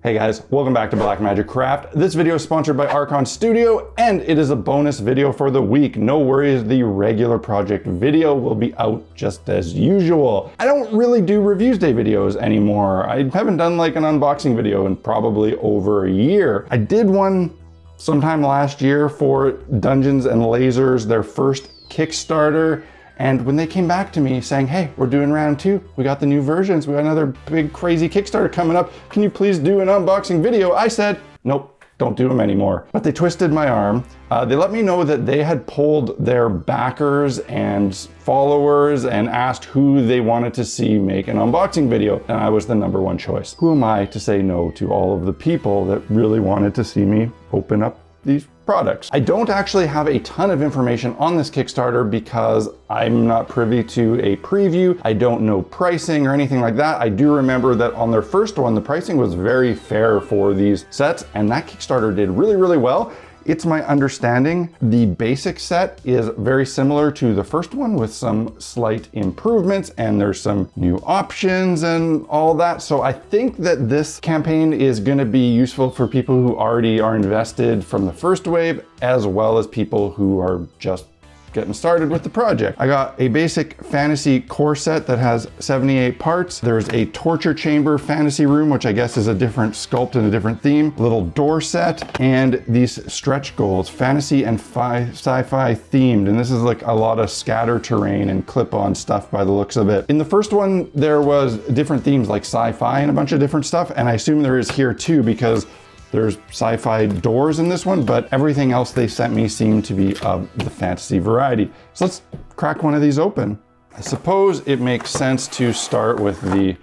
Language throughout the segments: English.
Hey guys, welcome back to Blackmagic Craft. This video is sponsored by Archon Studio, and it is a bonus video for the week. No worries, the regular project video will be out just as usual. I don't really do Reviewsday videos anymore. I haven't done like an unboxing video in probably over a year. I did one sometime last year for Dungeons and Lasers, their first Kickstarter. And when they came back to me saying, hey, we're doing round 2, we got the new versions, we got another big crazy Kickstarter coming up, can you please do an unboxing video? I said, nope, don't do them anymore. But they twisted my arm. They let me know that they had polled their backers and followers and asked who they wanted to see make an unboxing video, and I was the #1 choice. Who am I to say no to all of the people that really wanted to see me open up these products? I don't actually have a ton of information on this Kickstarter because I'm not privy to a preview. I don't know pricing or anything like that. I do remember that on their first one, the pricing was very fair for these sets, and that Kickstarter did really, really well. It's my understanding the basic set is very similar to the first one with some slight improvements, and there's some new options and all that. So I think that this campaign is going to be useful for people who already are invested from the first wave, as well as people who are just getting started with the project. I got a basic fantasy core set that has 78 parts. There's a torture chamber fantasy room, which I guess is a different sculpt and a different theme, little door set, and these stretch goals, fantasy and sci-fi themed. And this is like a lot of scatter terrain and clip-on stuff by the looks of it. In the first one, there was different themes like sci-fi and a bunch of different stuff. And I assume there is here too, because there's sci-fi doors in this one, but everything else they sent me seemed to be of the fantasy variety. So let's crack one of these open. I suppose it makes sense to start with the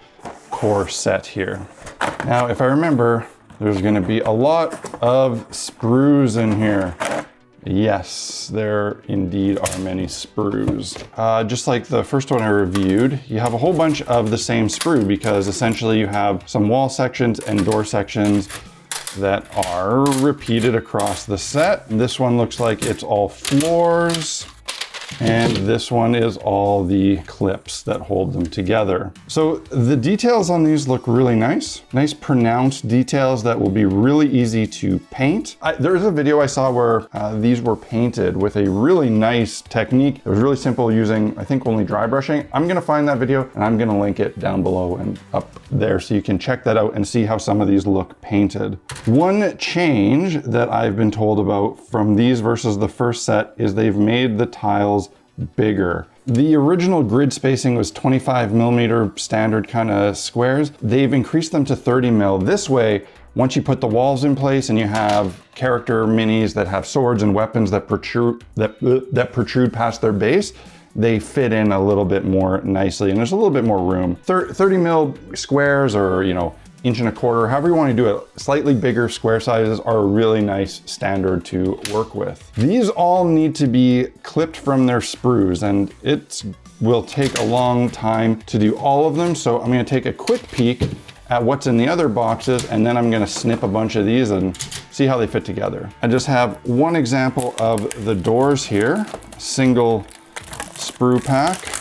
core set here. Now, if I remember, there's gonna be a lot of sprues in here. Yes, there indeed are many sprues. Just like the first one I reviewed, you have a whole bunch of the same sprue because essentially you have some wall sections and door sections that are repeated across the set. This one looks like it's all floors, and this one is all the clips that hold them together. So the details on these look really nice. Nice pronounced details that will be really easy to paint. There's a video I saw where these were painted with a really nice technique. It was really simple using, I think, only dry brushing. I'm gonna find that video and I'm gonna link it down below and up there so you can check that out and see how some of these look painted. One change that I've been told about from these versus the first set is they've made the tiles bigger. The original grid spacing was 25mm standard kind of squares. They've increased them to 30mm. This way, once you put the walls in place and you have character minis that have swords and weapons that protrude past their base, they fit in a little bit more nicely, and there's a little bit more room. 30mm squares, or 1.25 inches, however you want to do it, slightly bigger square sizes are a really nice standard to work with. These all need to be clipped from their sprues, and it will take a long time to do all of them. So I'm going to take a quick peek at what's in the other boxes, and then I'm going to snip a bunch of these and see how they fit together. I just have one example of the doors here, single sprue pack.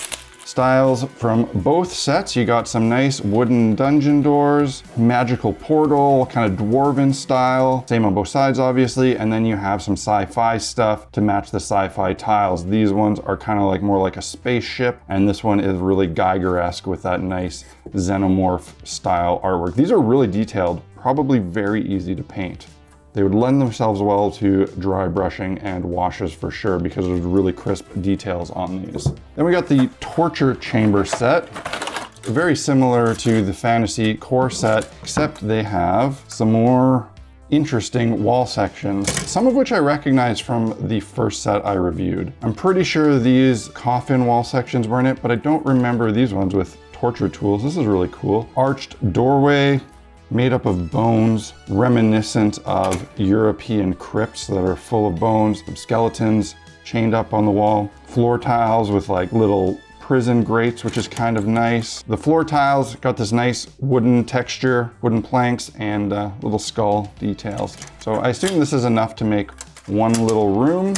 Styles from both sets. You got some nice wooden dungeon doors, magical portal, kind of dwarven style. Same on both sides, obviously. And then you have some sci-fi stuff to match the sci-fi tiles. These ones are kind of like more like a spaceship. And this one is really Geiger-esque with that nice xenomorph style artwork. These are really detailed, probably very easy to paint. They would lend themselves well to dry brushing and washes for sure, because there's really crisp details on these. Then we got the torture chamber set. Very similar to the fantasy core set, except they have some more interesting wall sections, some of which I recognize from the first set I reviewed. I'm pretty sure these coffin wall sections were in it, but I don't remember these ones with torture tools. This is really cool. Arched doorway, made up of bones, reminiscent of European crypts that are full of bones, some skeletons chained up on the wall, floor tiles with like little prison grates, which is kind of nice. The floor tiles got this nice wooden texture, wooden planks, and little skull details. So I assume this is enough to make one little room.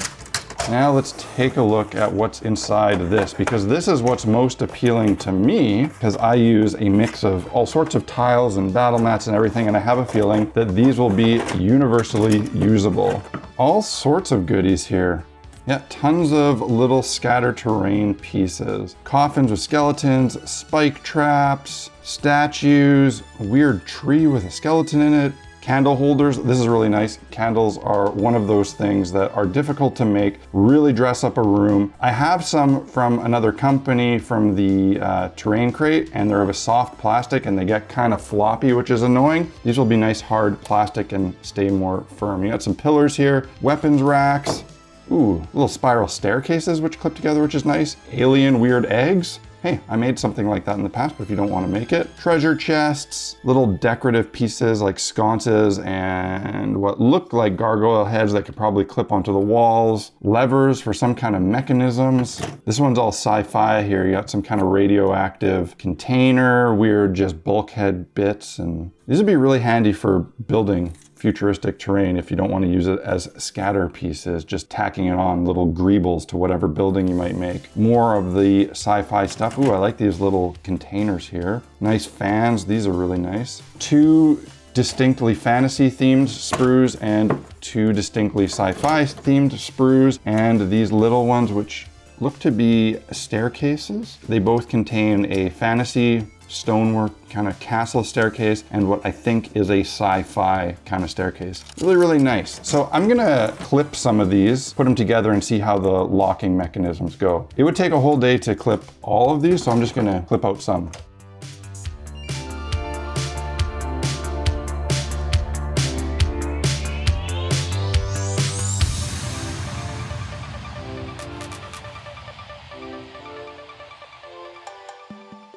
Now let's take a look at what's inside this, because this is what's most appealing to me, because I use a mix of all sorts of tiles and battle mats and everything, and I have a feeling that these will be universally usable. All sorts of goodies here. Yeah, tons of little scatter terrain pieces. Coffins with skeletons, spike traps, statues, a weird tree with a skeleton in it, candle holders. This is really nice. Candles are one of those things that are difficult to make, really dress up a room. I have some from another company from the terrain crate, and they're of a soft plastic and they get kind of floppy, which is annoying. These will be nice hard plastic and stay more firm. You got some pillars here, weapons racks. Ooh, little spiral staircases which clip together, which is nice. Alien weird eggs. Hey, I made something like that in the past, but if you don't want to make it. Treasure chests, little decorative pieces like sconces and what look like gargoyle heads that could probably clip onto the walls. Levers for some kind of mechanisms. This one's all sci-fi here. You got some kind of radioactive container, weird just bulkhead bits, and these would be really handy for building futuristic terrain if you don't want to use it as scatter pieces, just tacking it on little greebles to whatever building you might make. More of the sci-fi stuff. Ooh, I like these little containers here. Nice fans, these are really nice. 2 distinctly fantasy themed sprues and 2 distinctly sci-fi themed sprues, and these little ones which look to be staircases. They both contain a fantasy stonework kind of castle staircase and what I think is a sci-fi kind of staircase. Really, really nice. So I'm gonna clip some of these, put them together and see how the locking mechanisms go. It would take a whole day to clip all of these, so I'm just gonna clip out some.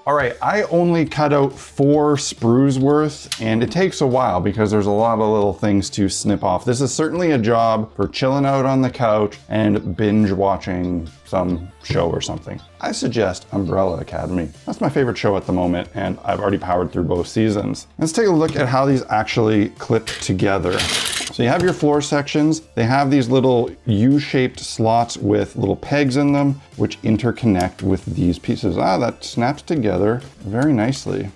All right, I only cut out 4 sprues worth, and it takes a while because there's a lot of little things to snip off. This is certainly a job for chilling out on the couch and binge watching some show or something. I suggest Umbrella Academy. That's my favorite show at the moment, and I've already powered through both seasons. Let's take a look at how these actually clip together. So you have your floor sections. They have these little U-shaped slots with little pegs in them, which interconnect with these pieces. Ah, that snaps together very nicely.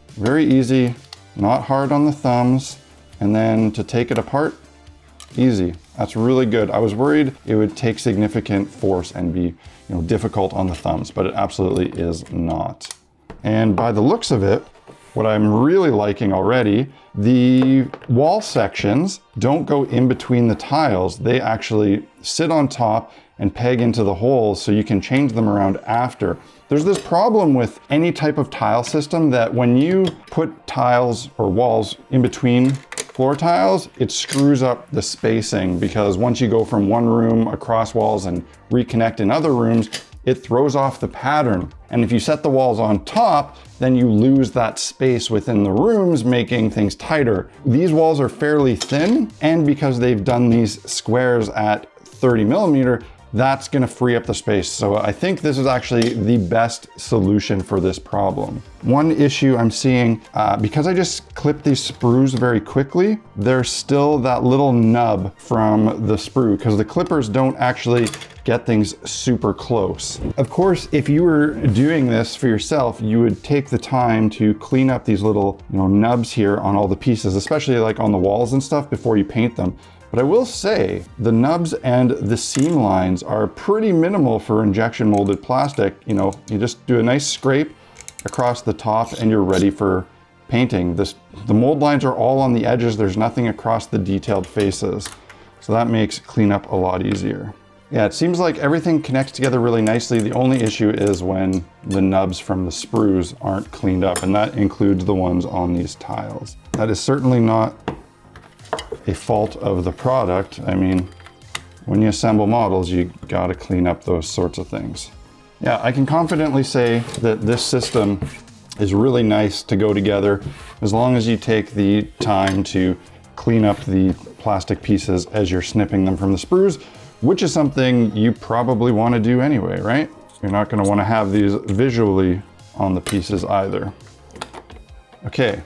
Very easy, not hard on the thumbs. And then to take it apart, easy. That's really good. I was worried it would take significant force and be, difficult on the thumbs, but it absolutely is not. And by the looks of it, what I'm really liking already, the wall sections don't go in between the tiles. They actually sit on top and peg into the holes so you can change them around after. There's this problem with any type of tile system that when you put tiles or walls in between floor tiles, it screws up the spacing, because once you go from one room across walls and reconnect in other rooms, it throws off the pattern. And if you set the walls on top, then you lose that space within the rooms, making things tighter. These walls are fairly thin, and because they've done these squares at 30 millimeter, that's gonna free up the space. So I think this is actually the best solution for this problem. One issue I'm seeing, because I just clipped these sprues very quickly, there's still that little nub from the sprue, because the clippers don't actually get things super close. Of course, if you were doing this for yourself, you would take the time to clean up these little nubs here on all the pieces, especially like on the walls and stuff before you paint them. But I will say the nubs and the seam lines are pretty minimal for injection molded plastic. You just do a nice scrape across the top and you're ready for painting. The mold lines are all on the edges. There's nothing across the detailed faces. So that makes cleanup a lot easier. Yeah, it seems like everything connects together really nicely. The only issue is when the nubs from the sprues aren't cleaned up, and that includes the ones on these tiles. That is certainly not a fault of the product. I mean, when you assemble models, you gotta clean up those sorts of things. Yeah, I can confidently say that this system is really nice to go together as long as you take the time to clean up the plastic pieces as you're snipping them from the sprues, which is something you probably want to do anyway, right? You're not going to want to have these visually on the pieces either. Okay.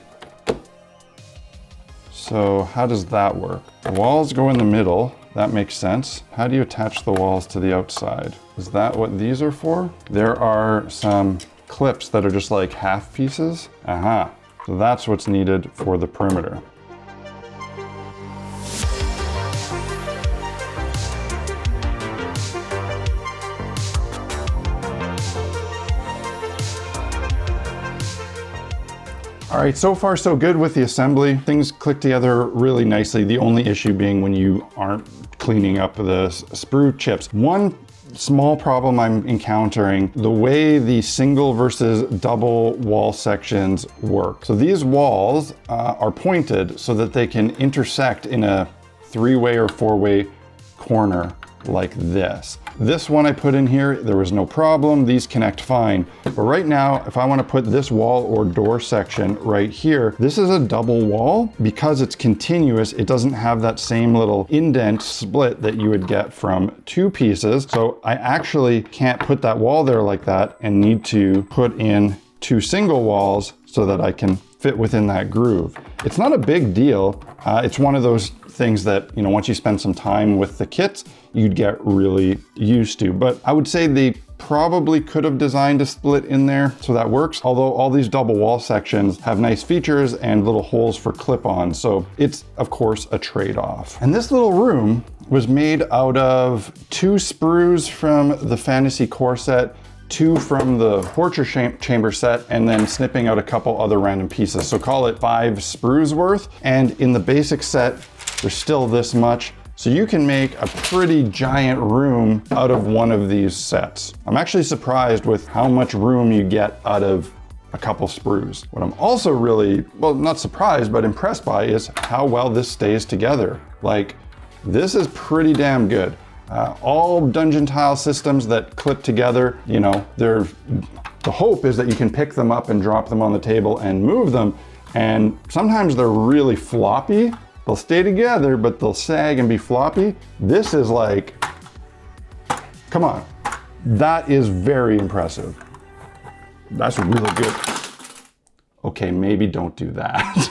So how does that work? The walls go in the middle, That makes sense. How do you attach the walls to the outside? Is that what these are for? There are some clips that are just like half pieces. Aha. So that's what's needed for the perimeter. All right, so far so good with the assembly. Things click together really nicely. The only issue being when you aren't cleaning up the sprue chips. One small problem I'm encountering, the way the single versus double wall sections work. So these walls are pointed so that they can intersect in a 3-way or 4-way corner like this. This one I put in here, there was no problem. These connect fine. But right now, if I want to put this wall or door section right here, this is a double wall. Because it's continuous, it doesn't have that same little indent split that you would get from 2 pieces. So I actually can't put that wall there like that and need to put in 2 single walls so that I can fit within that groove. It's not a big deal. It's one of those things that, you know, once you spend some time with the kits, you'd get really used to. But I would say they probably could have designed a split in there so that works. Although all these double wall sections have nice features and little holes for clip-ons. So it's, of course, a trade-off. And this little room was made out of 2 sprues from the Fantasy Core set, 2 from the Torture Chamber set, and then snipping out a couple other random pieces. So call it 5 sprues worth. And in the basic set, there's still this much. So you can make a pretty giant room out of one of these sets. I'm actually surprised with how much room you get out of a couple sprues. What I'm also really, well, not surprised, but impressed by is how well this stays together. Like, this is pretty damn good. All dungeon tile systems that clip together, you know, the hope is that you can pick them up and drop them on the table and move them. And sometimes they're really floppy. They'll stay together, but they'll sag and be floppy. This is like, come on. That is very impressive. That's really good. Okay, maybe don't do that.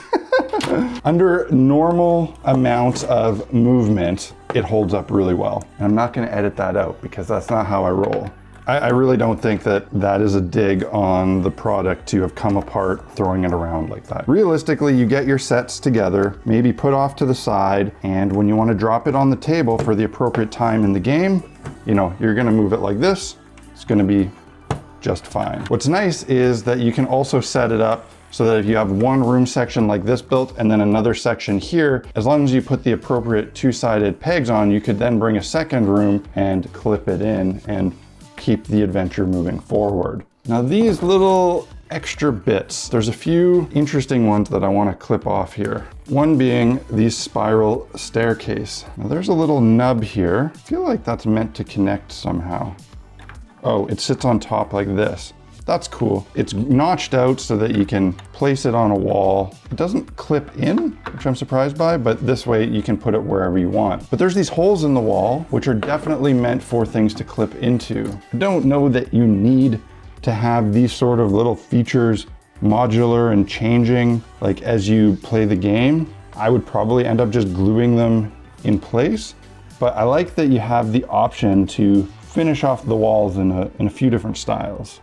Under normal amounts of movement, it holds up really well. And I'm not gonna edit that out because that's not how I roll. I really don't think that that is a dig on the product to have come apart throwing it around like that. Realistically, you get your sets together, maybe put off to the side, and when you want to drop it on the table for the appropriate time in the game, you know, you're gonna move it like this. It's gonna be just fine. What's nice is that you can also set it up so that if you have one room section like this built and then another section here, as long as you put the appropriate 2-sided pegs on, you could then bring a second room and clip it in and keep the adventure moving forward. Now these little extra bits, there's a few interesting ones that I want to clip off here. One being the spiral staircase. Now there's a little nub here. I feel like that's meant to connect somehow. Oh, it sits on top like this. That's cool. It's notched out so that you can place it on a wall. It doesn't clip in, which I'm surprised by, but this way you can put it wherever you want. But there's these holes in the wall, which are definitely meant for things to clip into. I don't know that you need to have these sort of little features modular and changing like as you play the game. I would probably end up just gluing them in place, but I like that you have the option to finish off the walls in a few different styles.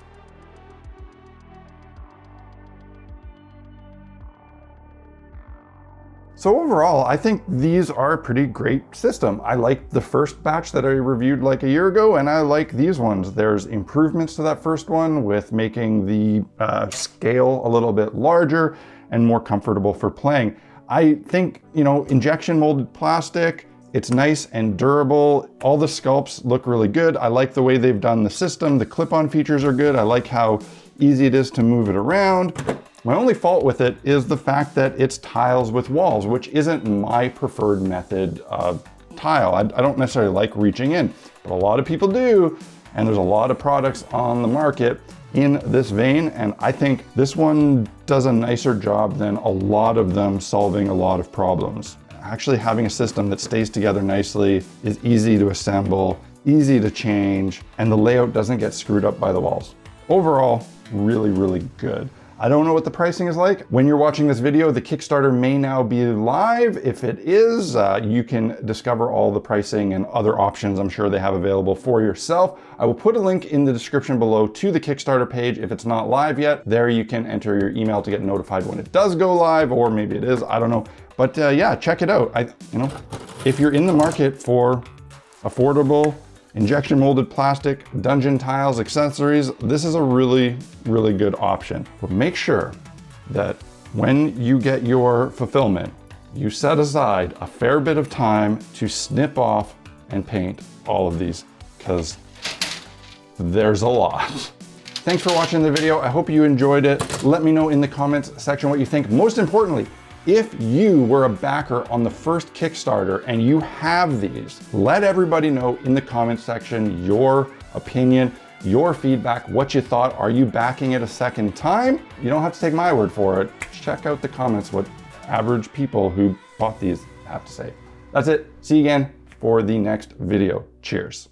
So overall, I think these are a pretty great system. I liked the first batch that I reviewed like a year ago, and I like these ones. There's improvements to that first one with making the scale a little bit larger and more comfortable for playing. I think, you know, injection molded plastic, it's nice and durable. All the sculpts look really good. I like the way they've done the system. The clip-on features are good. I like how easy it is to move it around. My only fault with it is the fact that it's tiles with walls, which isn't my preferred method of tile. I don't necessarily like reaching in, but a lot of people do, and there's a lot of products on the market in this vein, and I think this one does a nicer job than a lot of them solving a lot of problems. Actually having a system that stays together nicely, is easy to assemble, easy to change, and the layout doesn't get screwed up by the walls. Overall, really, really good. I don't know what the pricing is like. When you're watching this video, the Kickstarter may now be live. If it is, you can discover all the pricing and other options I'm sure they have available for yourself. I will put a link in the description below to the Kickstarter page if it's not live yet. There you can enter your email to get notified when it does go live, or maybe it is, I don't know. But yeah, check it out. If you're in the market for affordable injection molded plastic, dungeon tiles, accessories, this is a really, really good option. But make sure that when you get your fulfillment, you set aside a fair bit of time to snip off and paint all of these, because there's a lot. Thanks for watching the video. I hope you enjoyed it. Let me know in the comments section what you think. Most importantly, if you were a backer on the first Kickstarter and you have these, let everybody know in the comments section your opinion, your feedback, what you thought. Are you backing it a second time? You don't have to take my word for it. Check out the comments what average people who bought these have to say. That's it. See you again for the next video. Cheers.